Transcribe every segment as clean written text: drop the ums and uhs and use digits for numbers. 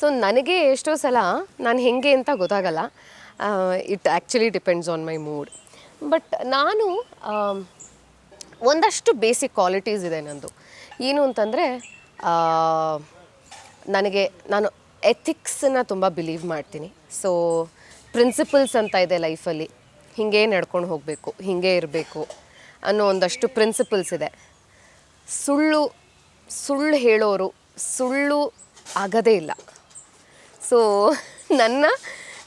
So ನನಗೆ ಎಷ್ಟೋ ಸಲ ನಾನು ಹೇಗೆ ಅಂತ ಗೊತ್ತಾಗಲ್ಲ. It actually depends on my mood. But ನಾನು ಒಂದಷ್ಟು ಬೇಸಿಕ್ ಕ್ವಾಲಿಟೀಸ್ ಇದೆ ನಂದು. ಏನು ಅಂತಂದರೆ ನಾನು ಎಥಿಕ್ಸನ್ನು ತುಂಬ ಬಿಲೀವ್ ಮಾಡ್ತೀನಿ. ಸೊ ಪ್ರಿನ್ಸಿಪಲ್ಸ್ ಅಂತ ಇದೆ ಲೈಫಲ್ಲಿ, ಹೀಗೆ ನಡ್ಕೊಂಡು ಹೋಗಬೇಕು, ಹೀಗೆ ಇರಬೇಕು ಅನ್ನೋ ಒಂದಷ್ಟು ಪ್ರಿನ್ಸಿಪಲ್ಸ್ ಇದೆ. ಸುಳ್ಳು ಹೇಳೋರು ಸುಳ್ಳು ಆಗೋದೇ ಇಲ್ಲ. ಸೊ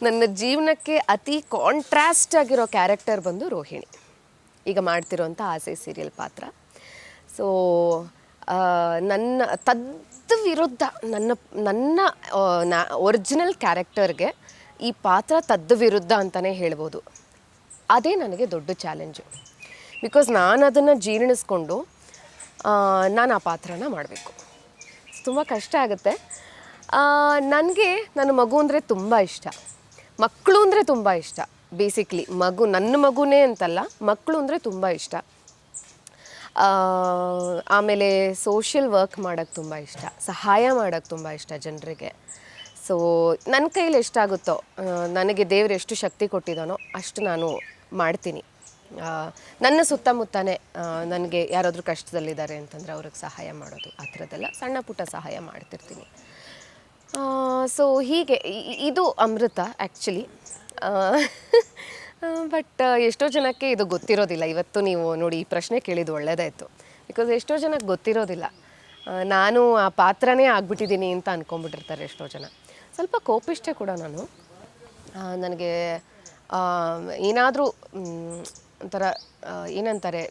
ನನ್ನ ಜೀವನಕ್ಕೆ ಅತಿ ಕಾಂಟ್ರಾಸ್ಟ್ ಆಗಿರೋ ಕ್ಯಾರೆಕ್ಟರ್ ಬಂದು ರೋಹಿಣಿ, ಈಗ ಮಾಡ್ತಿರೋಂಥ ಆಸೆ ಸೀರಿಯಲ್ ಪಾತ್ರ. ಸೊ ನನ್ನ ವಿರುದ್ಧ ನನ್ನ ಒರಿಜಿನಲ್ ಕ್ಯಾರೆಕ್ಟರ್ಗೆ ಈ ಪಾತ್ರ ವಿರುದ್ಧ ಅಂತಲೇ ಹೇಳ್ಬೋದು. ಅದೇ ನನಗೆ ದೊಡ್ಡ ಚಾಲೆಂಜು. ಬಿಕಾಸ್ ನಾನು ಅದನ್ನು ಜೀರ್ಣಿಸ್ಕೊಂಡು ನಾನು ಆ ಪಾತ್ರನ ಮಾಡಬೇಕು. ತುಂಬ ಕಷ್ಟ ಆಗುತ್ತೆ. ನನಗೆ ನನ್ನ ಮಗು ಅಂದರೆ ತುಂಬ ಇಷ್ಟ, ಮಕ್ಕಳು ಅಂದರೆ ತುಂಬ ಇಷ್ಟ. ಬೇಸಿಕ್ಲಿ ನನ್ನ ಮಗುನೇ ಅಂತಲ್ಲ, ಮಕ್ಕಳು ಅಂದರೆ ತುಂಬ ಇಷ್ಟ. ಆಮೇಲೆ ಸೋಷಿಯಲ್ ವರ್ಕ್ ಮಾಡೋಕ್ಕೆ ತುಂಬ ಇಷ್ಟ, ಸಹಾಯ ಮಾಡೋಕ್ಕೆ ತುಂಬ ಇಷ್ಟ ಜನರಿಗೆ. ಸೊ ನನ್ನ ಕೈಲಿ ಎಷ್ಟಾಗುತ್ತೋ, ನನಗೆ ದೇವರು ಎಷ್ಟು ಶಕ್ತಿ ಕೊಟ್ಟಿದ್ದಾನೋ ಅಷ್ಟು ನಾನು ಮಾಡ್ತೀನಿ. ನನ್ನ ಸುತ್ತಮುತ್ತನೇ ನನಗೆ ಯಾರಾದರೂ ಕಷ್ಟದಲ್ಲಿದ್ದಾರೆ ಅಂತಂದರೆ ಅವ್ರಿಗೆ ಸಹಾಯ ಮಾಡೋದು, ಆ ಥರದ್ದೆಲ್ಲ ಸಣ್ಣ ಪುಟ್ಟ ಸಹಾಯ ಮಾಡ್ತಿರ್ತೀನಿ. ಸೊ ಹೀಗೆ ಇದು ಅಮೃತ ಆ್ಯಕ್ಚುಲಿ. ಬಟ್ ಎಷ್ಟೋ ಜನಕ್ಕೆ ಇದು ಗೊತ್ತಿರೋದಿಲ್ಲ. ಇವತ್ತು ನೀವು ನೋಡಿ ಈ ಪ್ರಶ್ನೆ ಕೇಳಿದ್ದು ಒಳ್ಳೆಯದಾಯಿತು. ಬಿಕಾಸ್ ಎಷ್ಟೋ ಜನಕ್ಕೆ ಗೊತ್ತಿರೋದಿಲ್ಲ, ನಾನು ಆ ಪಾತ್ರನೇ ಆಗ್ಬಿಟ್ಟಿದ್ದೀನಿ ಅಂತ ಅಂದ್ಕೊಂಬಿಟ್ಟಿರ್ತಾರೆ ಎಷ್ಟೋ ಜನ. ಸ್ವಲ್ಪ ಕೋಪಿಷ್ಟೇ ಕೂಡ ನಾನು. ನನಗೆ ಏನಾದರೂ ಒಂಥರ ಏನಂತಾರೆ,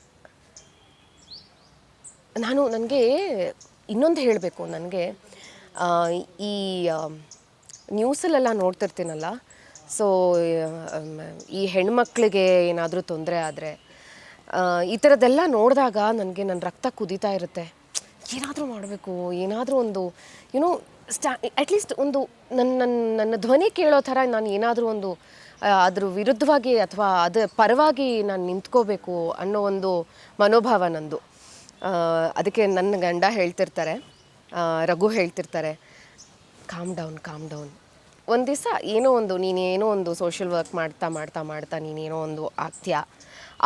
ನನಗೆ ಇನ್ನೊಂದು ಹೇಳಬೇಕು. ನನಗೆ ಈ ನ್ಯೂಸಲ್ಲೆಲ್ಲ ನೋಡ್ತಿರ್ತೀನಲ್ಲ, ಸೊ ಈ ಹೆಣ್ಮಕ್ಳಿಗೆ ಏನಾದರೂ ತೊಂದರೆ ಆದರೆ ಈ ಥರದ್ದೆಲ್ಲ ನೋಡಿದಾಗ ನನಗೆ ನನ್ನ ರಕ್ತ ಕುದೀತಾ ಇರುತ್ತೆ. ಏನಾದರೂ ಮಾಡಬೇಕು, ಏನಾದರೂ ಒಂದು ಅಟ್ಲೀಸ್ಟ್ ಒಂದು ನನ್ನ ಧ್ವನಿ ಕೇಳೋ ಥರ ನಾನು ಏನಾದರೂ ಒಂದು ಅದ್ರ ವಿರುದ್ಧವಾಗಿ ಅಥವಾ ಅದ್ರ ಪರವಾಗಿ ನಾನು ನಿಂತ್ಕೋಬೇಕು ಅನ್ನೋ ಒಂದು ಮನೋಭಾವ ನಂದು. ಅದಕ್ಕೆ ನನ್ನ ಗಂಡ ಹೇಳ್ತಿರ್ತಾರೆ, ರಘು ಹೇಳ್ತಿರ್ತಾರೆ, ಕಾಮ್ ಡೌನ್. ಒಂದು ದಿವಸ ನೀನೇನೋ ಒಂದು ಸೋಷಿಯಲ್ ವರ್ಕ್ ಮಾಡ್ತಾ ನೀನೇನೋ ಒಂದು ಆಗ್ತೀಯಾ,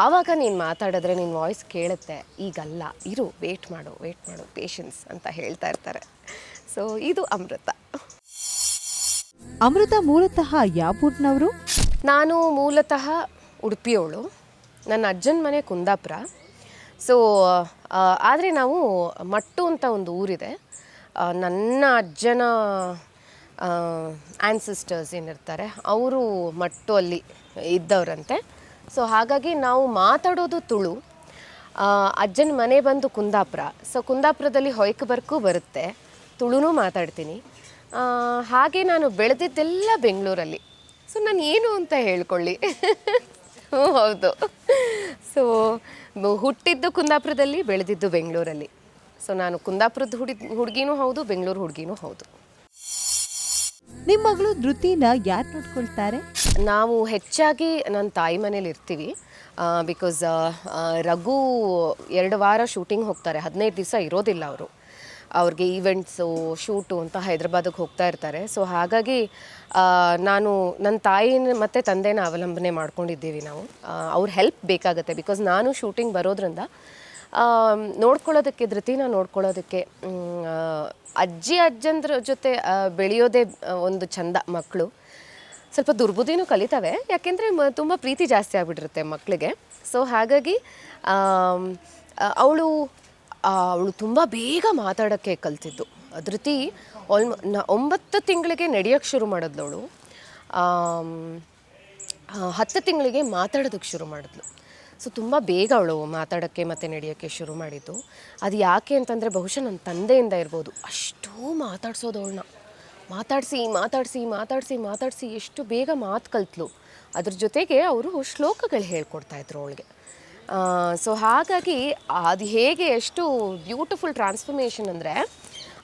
ಆವಾಗ ನೀನು ಮಾತಾಡಿದ್ರೆ ನಿನ್ನ ವಾಯ್ಸ್ ಕೇಳುತ್ತೆ. ಈಗಲ್ಲ, ಇರು, ವೇಟ್ ಮಾಡು, ಪೇಷನ್ಸ್ ಅಂತ ಹೇಳ್ತಾ ಇರ್ತಾರೆ. ಸೊ ಇದು ಅಮೃತ. ಅಮೃತ ಮೂಲತಃ ಯಾವ ಊರಿನವರು? ನಾನು ಮೂಲತಃ ಉಡುಪಿಯವಳು. ನನ್ನ ಅಜ್ಜನ ಮನೆ ಕುಂದಾಪುರ. ಸೊ ಆದರೆ ನಾವು ಮಟ್ಟು ಅಂತ ಒಂದು ಊರಿದೆ. ನನ್ನ ಅಜ್ಜನ ಆ್ಯನ್ಸಿಸ್ಟರ್ಸ್ ಏನಿರ್ತಾರೆ ಅವರು ಮಟ್ಟು ಅಲ್ಲಿ ಇದ್ದವರಂತೆ. ಸೊ ಹಾಗಾಗಿ ನಾವು ಮಾತಾಡೋದು ತುಳು. ಅಜ್ಜನ ಮನೆ ಬಂದು ಕುಂದಾಪುರ. ಸೊ ಕುಂದಾಪುರದಲ್ಲಿ ಹೊಯ್ಕಬರ್ಕು ಬರುತ್ತೆ, ತುಳುನೂ ಮಾತಾಡ್ತೀನಿ. ಹಾಗೆ ನಾನು ಬೆಳೆದಿದ್ದೆಲ್ಲ ಬೆಂಗಳೂರಲ್ಲಿ. ಸೊ ನಾನು ಏನು ಅಂತ ಹೇಳ್ಕೊಳ್ಳಿ. ಹೌದು. ಸೊ ಹುಟ್ಟಿದ್ದು ಕುಂದಾಪುರದಲ್ಲಿ, ಬೆಳೆದಿದ್ದು ಬೆಂಗಳೂರಲ್ಲಿ. ಸೊ ನಾನು ಕುಂದಾಪುರದ ಹುಡುಗಿನೂ ಹೌದು, ಬೆಂಗಳೂರು ಹುಡುಗಿನೂ ಹೌದು. ನಿಮ್ಮ ಮಗಳು ಧೃತಿನ ಯಾರು ನೋಡ್ಕೊಳ್ತಾರೆ? ನಾವು ಹೆಚ್ಚಾಗಿ ನನ್ನ ತಾಯಿ ಮನೇಲಿ ಇರ್ತೀವಿ. ಬಿಕಾಸ್ ರಘು 2 ವಾರ ಶೂಟಿಂಗ್ ಹೋಗ್ತಾರೆ, 15 ದಿವಸ ಇರೋದಿಲ್ಲ ಅವರು. ಅವ್ರಿಗೆ ಈವೆಂಟ್ಸು, ಶೂಟು ಅಂತ ಹೈದ್ರಾಬಾದಿಗೆ ಹೋಗ್ತಾ ಇರ್ತಾರೆ. ಸೊ ಹಾಗಾಗಿ ನಾನು ನನ್ನ ತಾಯಿನ ಮತ್ತು ತಂದೆನ ಅವಲಂಬನೆ ಮಾಡ್ಕೊಂಡಿದ್ದೀವಿ ನಾವು. ಅವ್ರ ಹೆಲ್ಪ್ ಬೇಕಾಗುತ್ತೆ. ಬಿಕಾಸ್ ನಾನು ಶೂಟಿಂಗ್ ಬರೋದ್ರಿಂದ ನೋಡ್ಕೊಳ್ಳೋದಕ್ಕೆ, ಧೃತಿನ ನೋಡ್ಕೊಳ್ಳೋದಕ್ಕೆ ಅಜ್ಜಂದ್ರ ಜೊತೆ ಬೆಳೆಯೋದೇ ಒಂದು ಚಂದ. ಮಕ್ಕಳು ಸ್ವಲ್ಪ ದುರ್ಬುದ್ಧಿನೂ ಕಲಿತವೆ, ಯಾಕೆಂದರೆ ತುಂಬ ಪ್ರೀತಿ ಜಾಸ್ತಿ ಆಗಿಬಿಟ್ಟಿರುತ್ತೆ ಮಕ್ಕಳಿಗೆ. ಸೊ ಹಾಗಾಗಿ ಅವಳು ತುಂಬ ಬೇಗ ಮಾತಾಡೋಕ್ಕೆ ಕಲ್ತಿದ್ದು. ಧೃತಿ 9 ತಿಂಗಳಿಗೆ ನಡೆಯೋಕ್ಕೆ ಶುರು ಮಾಡಿದ್ಲು ಅವಳು. 10 ತಿಂಗಳಿಗೆ ಮಾತಾಡೋದಕ್ಕೆ ಶುರು ಮಾಡಿದ್ಲು. ಸೊ ತುಂಬ ಬೇಗ ಅವಳು ಮಾತಾಡೋಕ್ಕೆ ಮತ್ತು ನಡೆಯೋಕ್ಕೆ ಶುರು ಮಾಡಿದ್ದು. ಅದು ಯಾಕೆ ಅಂತಂದರೆ ಬಹುಶಃ ನನ್ನ ತಂದೆಯಿಂದ ಇರ್ಬೋದು. ಅಷ್ಟೂ ಮಾತಾಡ್ಸೋದು ಅವಳನ್ನ, ಮಾತಾಡಿಸಿ ಎಷ್ಟು ಬೇಗ ಮಾತು ಕಲ್ತ್ಲು. ಅದ್ರ ಜೊತೆಗೆ ಅವರು ಶ್ಲೋಕಗಳು ಹೇಳ್ಕೊಡ್ತಾಯಿದ್ರು ಅವಳಿಗೆ. ಸೊ ಹಾಗಾಗಿ ಅದು ಹೇಗೆ ಎಷ್ಟು ಬ್ಯೂಟಿಫುಲ್ ಟ್ರಾನ್ಸ್ಫರ್ಮೇಷನ್ ಅಂದರೆ,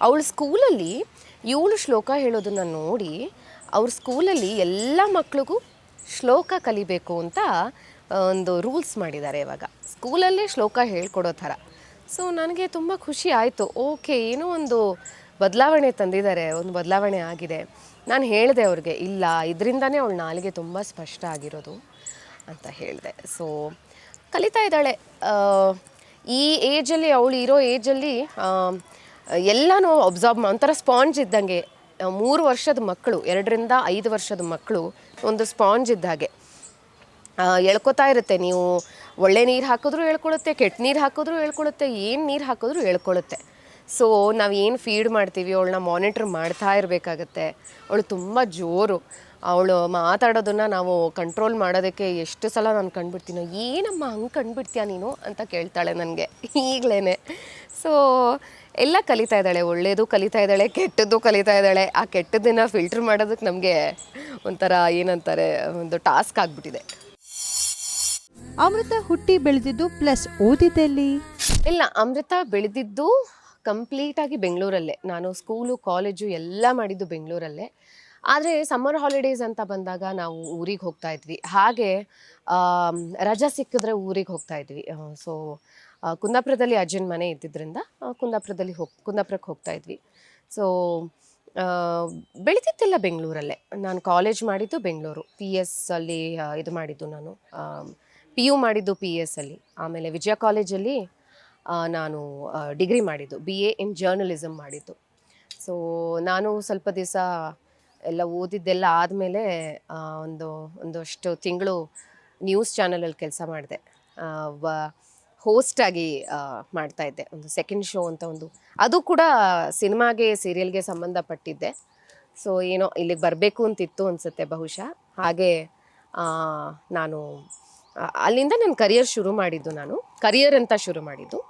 ಅವಳ ಸ್ಕೂಲಲ್ಲಿ ಇವಳು ಶ್ಲೋಕ ಹೇಳೋದನ್ನು ನೋಡಿ ಅವ್ರ ಸ್ಕೂಲಲ್ಲಿ ಎಲ್ಲ ಮಕ್ಳಿಗೂ ಶ್ಲೋಕ ಕಲಿಬೇಕು ಅಂತ ಒಂದು ರೂಲ್ಸ್ ಮಾಡಿದ್ದಾರೆ ಇವಾಗ, ಸ್ಕೂಲಲ್ಲೇ ಶ್ಲೋಕ ಹೇಳ್ಕೊಡೋ ಥರ. ಸೊ ನನಗೆ ತುಂಬ ಖುಷಿ ಆಯಿತು. ಓಕೆ, ಏನೋ ಒಂದು ಬದಲಾವಣೆ ತಂದಿದ್ದಾರೆ, ಒಂದು ಬದಲಾವಣೆ ಆಗಿದೆ. ನಾನು ಹೇಳಿದೆ ಅವ್ರಿಗೆ, ಇಲ್ಲ ಇದರಿಂದನೇ ಅವಳ ನಾಲಿಗೆ ತುಂಬ ಸ್ಪಷ್ಟ ಆಗಿರೋದು ಅಂತ ಹೇಳಿದೆ. ಸೊ ಕಲಿತಾ ಇದ್ದಾಳೆ. ಈ ಏಜಲ್ಲಿ, ಅವಳು ಇರೋ ಏಜಲ್ಲಿ ಎಲ್ಲನೂ ಅಬ್ಸಾರ್ಬ್ ಒಂಥರ ಸ್ಪಾಂಜ್ ಇದ್ದಂಗೆ. 3 ವರ್ಷದ ಮಕ್ಕಳು, 2 ರಿಂದ 5 ವರ್ಷದ ಮಕ್ಕಳು ಒಂದು ಸ್ಪಾಂಜ್ ಇದ್ದ ಹಾಗೆ ಎಳ್ಕೊತಾ ಇರುತ್ತೆ. ನೀವು ಒಳ್ಳೆ ನೀರು ಹಾಕಿದ್ರೂ ಹೇಳ್ಕೊಳುತ್ತೆ, ಕೆಟ್ಟ ನೀರು ಹಾಕಿದ್ರೂ ಹೇಳ್ಕೊಳುತ್ತೆ, ಏನು ನೀರು ಹಾಕಿದ್ರೂ ಹೇಳ್ಕೊಳುತ್ತೆ. ಸೊ ನಾವು ಏನು ಫೀಡ್ ಮಾಡ್ತೀವಿ ಅವಳನ್ನ ಮಾನಿಟ್ರ್ ಮಾಡ್ತಾ ಇರಬೇಕಾಗತ್ತೆ. ಅವಳು ತುಂಬ ಜೋರು. ಅವಳು ಮಾತಾಡೋದನ್ನು ನಾವು ಕಂಟ್ರೋಲ್ ಮಾಡೋದಕ್ಕೆ ಎಷ್ಟು ಸಲ ನಾನು ಕಂಡುಬಿಡ್ತೀನೋ, ಏನಮ್ಮ ಹಂಗೆ ಕಂಡುಬಿಡ್ತೀಯ ನೀನು ಅಂತ ಕೇಳ್ತಾಳೆ ನನಗೆ ಈಗಲೇ. ಸೊ ಎಲ್ಲ ಕಲಿತಾ ಇದ್ದಾಳೆ, ಒಳ್ಳೆಯದು ಕಲಿತಾ ಇದ್ದಾಳೆ, ಕೆಟ್ಟದ್ದು ಕಲಿತಾ ಇದ್ದಾಳೆ. ಆ ಕೆಟ್ಟದ್ದನ್ನು ಫಿಲ್ಟ್ರ್ ಮಾಡೋದಕ್ಕೆ ನಮಗೆ ಒಂಥರ ಏನಂತಾರೆ, ಒಂದು ಟಾಸ್ಕ್ ಆಗಿಬಿಟ್ಟಿದೆ. ಅಮೃತ ಹುಟ್ಟಿ ಬೆಳೆದಿದ್ದು ಪ್ಲಸ್ ಓದಿದಲ್ಲಿ? ಇಲ್ಲ, ಅಮೃತ ಬೆಳೆದಿದ್ದು ಕಂಪ್ಲೀಟಾಗಿ ಬೆಂಗಳೂರಲ್ಲೇ. ನಾನು ಸ್ಕೂಲು ಕಾಲೇಜು ಎಲ್ಲ ಮಾಡಿದ್ದು ಬೆಂಗಳೂರಲ್ಲೇ. ಆದರೆ ಸಮ್ಮರ್ ಹಾಲಿಡೇಸ್ ಅಂತ ಬಂದಾಗ ನಾವು ಊರಿಗೆ ಹೋಗ್ತಾ ಇದ್ವಿ. ಹಾಗೆ ರಜಾ ಸಿಕ್ಕಿದ್ರೆ ಊರಿಗೆ ಹೋಗ್ತಾ ಇದ್ವಿ. ಸೊ ಕುಂದಾಪುರದಲ್ಲಿ ಅಜ್ಜನ ಮನೆ ಇದ್ದಿದ್ದರಿಂದ ಕುಂದಾಪುರಕ್ಕೆ ಹೋಗ್ತಾ ಇದ್ವಿ. ಸೊ ಬೆಳೆದಿದ್ದೆಲ್ಲ ಬೆಂಗಳೂರಲ್ಲೇ. ನಾನು ಕಾಲೇಜ್ ಮಾಡಿದ್ದು ಬೆಂಗಳೂರು. PS ಅಲ್ಲಿ ಇದು ಮಾಡಿದ್ದು ನಾನು. PU ಮಾಡಿದ್ದು PS ಅಲ್ಲಿ. ಆಮೇಲೆ ವಿಜಯ ಕಾಲೇಜಲ್ಲಿ ನಾನು ಡಿಗ್ರಿ ಮಾಡಿದ್ದು, BA ಇನ್ ಜರ್ನಲಿಸಮ್ ಮಾಡಿದ್ದು. ಸೊ ನಾನು ಸ್ವಲ್ಪ ದಿವಸ ಎಲ್ಲ ಓದಿದ್ದೆಲ್ಲ ಆದಮೇಲೆ ಒಂದಷ್ಟು ತಿಂಗಳು ನ್ಯೂಸ್ ಚಾನಲಲ್ಲಿ ಕೆಲಸ ಮಾಡಿದೆ. ಹೋಸ್ಟಾಗಿ ಮಾಡ್ತಾಯಿದ್ದೆ. ಒಂದು ಸೆಕೆಂಡ್ ಶೋ ಅಂತ ಅದು ಕೂಡ ಸಿನಿಮಾಗೆ, ಸೀರಿಯಲ್ಗೆ ಸಂಬಂಧಪಟ್ಟಿದ್ದೆ. ಸೊ ಏನೋ ಇಲ್ಲಿಗೆ ಬರಬೇಕು ಅಂತಿತ್ತು ಅನಿಸುತ್ತೆ ಬಹುಶಃ. ಹಾಗೆ ನಾನು ಅಲ್ಲಿಂದ ನನ್ನ ಕರಿಯರ್ ಅಂತ ಶುರು ಮಾಡಿದ್ದು.